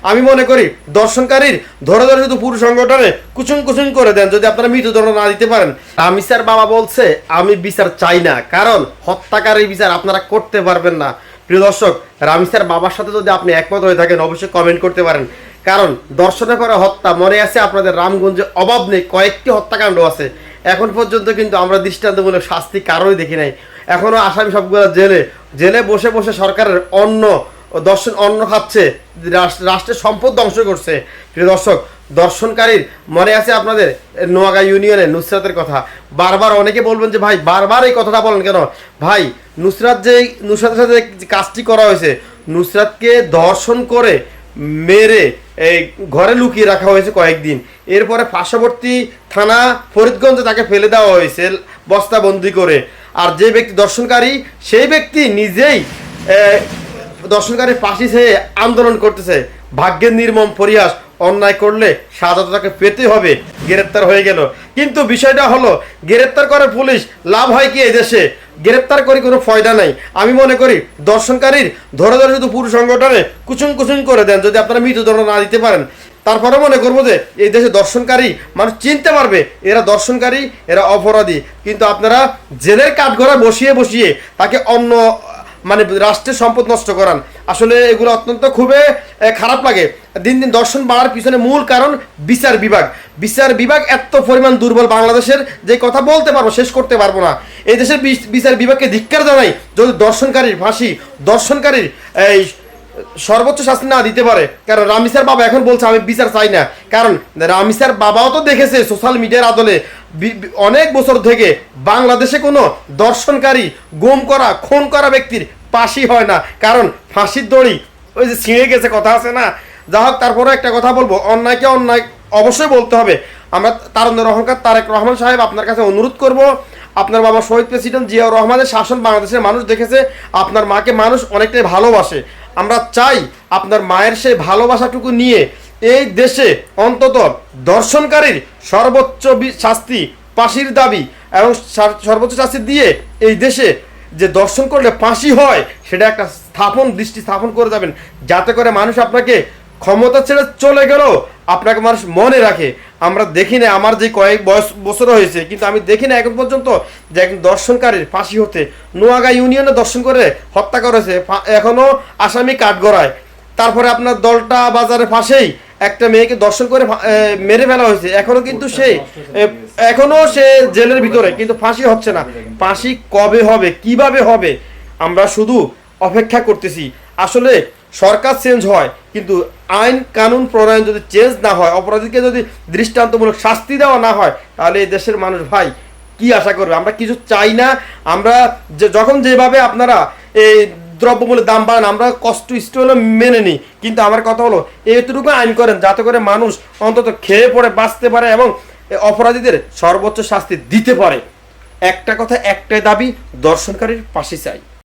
আমি মনে করি দর্শনকারীর ধরে ধরে শুধু পুরো সংগঠনে কুচুং কুচুং করে দেন যদি আপনারা মৃত্যুদণ্ড না দিতে পারেন। রামিসার বাবা বলছে আমি বিচার চাই না, কারণ হত্যাকারী বিচার আপনারা করতে পারবেন না। প্রিয় দর্শক, রামিসার বাবার সাথে যদি আপনি একমত হয়ে থাকেন অবশ্যই কমেন্ট করতে পারেন, কারণ দর্শনে করা হত্যা মনে আছে আপনাদের রামগঞ্জে অভাব নেই, কয়েকটি হত্যাকাণ্ড আছে। এখন পর্যন্ত কিন্তু আমরা দৃষ্টান্তমূলক শাস্তি কারোই দেখি নাই। এখনো আসামি সবগুলো জেলে জেলে বসে বসে সরকারের অন্ন খাচ্ছে, রাষ্ট্রের সম্পদ ধ্বংস করছে। প্রিয় দর্শক, দর্শনকারীর মনে আছে আপনাদের নোয়াগাঁ ইউনিয়নে নুসরাতের কথা, বারবার অনেকে বলবেন যে ভাই বারবার এই কথাটা বলেন কেন। ভাই নুসরাতের সাথে কাজটি করা হয়েছে, নুসরাতকে ধর্ষণ করে মেরে এই ঘরে লুকিয়ে রাখা হয়েছে কয়েকদিন। এরপরে পার্শ্ববর্তী থানা ফরিদগঞ্জে তাকে ফেলে দেওয়া হয়েছে বস্তাবন্দি করে। আর যে ব্যক্তি দর্শনকারী সেই ব্যক্তি নিজেই দর্শনকারী ফাঁসি চেয়ে আন্দোলন করতেছে। ভাগ্যের নির্মম পরিহাস, অন্যায় করলে সাজা তাকে পেতে হবে, গ্রেপ্তার হয়ে গেল। কিন্তু বিষয়টা হলো গ্রেপ্তার করে পুলিশ, লাভ হয় কি এই দেশে? গ্রেপ্তার করে কোনো ফয়দা নাই। আমি মনে করি দর্শনকারীর ধরে ধরে শুধু পুরো সংগঠনে কুচুং কুচুং করে দেন যদি আপনারা মৃত্যুদণ্ড না দিতে পারেন। তারপরে মনে করবো যে এই দেশে দর্শনকারী মানুষ চিনতে পারবে এরা দর্শনকারী, এরা অপরাধী। কিন্তু আপনারা জেলের কাঠগড়ায় বসিয়ে বসিয়ে তাকে রাষ্ট্রের সম্পদ নষ্ট করান। আসলে এগুলো অত্যন্ত খুবই খারাপ লাগে। দিন দিন দর্শন বাড়ার পিছনে মূল কারণ বিচার বিভাগ এত পরিমাণ দুর্বল বাংলাদেশের, যে কথা বলতে পারবো শেষ করতে পারবো না। এই দেশের বিচার বিভাগকে ধিক্কার জানাই যদি দর্শনকারীর ফাঁসি, দর্শনকারীর এই সর্বোচ্চ শাস্তি না দিতে পারে। কারণ রামিসার বাবা এখন বলছে আমি বিচার চাই না, কারণ রামিসার বাবাও তো দেখেছে সোশ্যাল মিডিয়ার আদলে অনেক বছর থেকে বাংলাদেশে কোনো দর্শনকারী, গুম করা, খুন করা ব্যক্তির ফাঁসি হয় না, কারণ ফাঁসির দড়ি ওই যে ছিঁড়ে গেছে, কথা আছে না। যা হোক, তারপরে একটা কথা বলবো, অন্যায়কে অন্যায় অবশ্যই বলতে হবে। আমরা তারুণ্যের অহংকার তারেক রহমান সাহেব আপনার কাছে অনুরোধ করব, আপনার বাবা শহীদ প্রেসিডেন্ট জিয়াউর রহমানের শাসন বাংলাদেশের মানুষ দেখেছে, আপনার মাকে মানুষ অনেকটাই ভালোবাসে। আমরা চাই আপনার মায়ের সেই ভালোবাসাটুকু নিয়ে এই দেশে অন্তত দর্শনকারীর সর্বোচ্চ শাস্তি, ফাঁসির দাবি এবং সর্বোচ্চ শাস্তি দিয়ে এই দেশে যে দর্শন করলে ফাঁসি হয় সেটা একটা দৃষ্টি স্থাপন করে যাবেন, যাতে করে মানুষ আপনাকে ক্ষমতা ছেড়ে চলে গেলেও আপনাকে মানুষ মনে রাখে। আমরা দেখি না, আমার যে কয়েক বছর হয়েছে, কিন্তু আমি দেখি না এখন পর্যন্ত যে একজন দর্শনকারীর ফাঁসি হতে। নোয়াগাঁ ইউনিয়নে দর্শন করে হত্যা করেছে, এখনো আসামি কাঠগড়ায়। তারপরে আপনার দলটা বাজারের পাশেই একটা মেয়েকে দর্শন করে মেরে ফেলা হয়েছে, এখনো সে জেলের ভিতরে, কিন্তু ফাঁসি হচ্ছে না। ফাঁসি কবে হবে, কিভাবে হবে, আমরা শুধু অপেক্ষা করতেছি। আসলে সরকার চেঞ্জ হয়, কিন্তু আইন কানুন প্রণয়ন যদি চেঞ্জ না হয়, অপরাধীকে যদি দৃষ্টান্তমূলক শাস্তি দেওয়া না হয়, তাহলে এই দেশের মানুষ ভাই কি আশা করবে? আমরা কিছু চাই না। আমরা যখন যেভাবে আপনারা এই দ্রব্যমূল্যের দাম বাড়ান, আমরা কষ্ট হলে মেনে নিই, কিন্তু আমার কথা হলো এতটুকু আইন করেন যাতে করে মানুষ অন্তত খেয়ে পড়ে বাঁচতে পারে এবং অপরাধীদের সর্বোচ্চ শাস্তি দিতে পারে। একটা কথা, একটাই দাবি, দর্শনকারীর ফাঁসি চাই।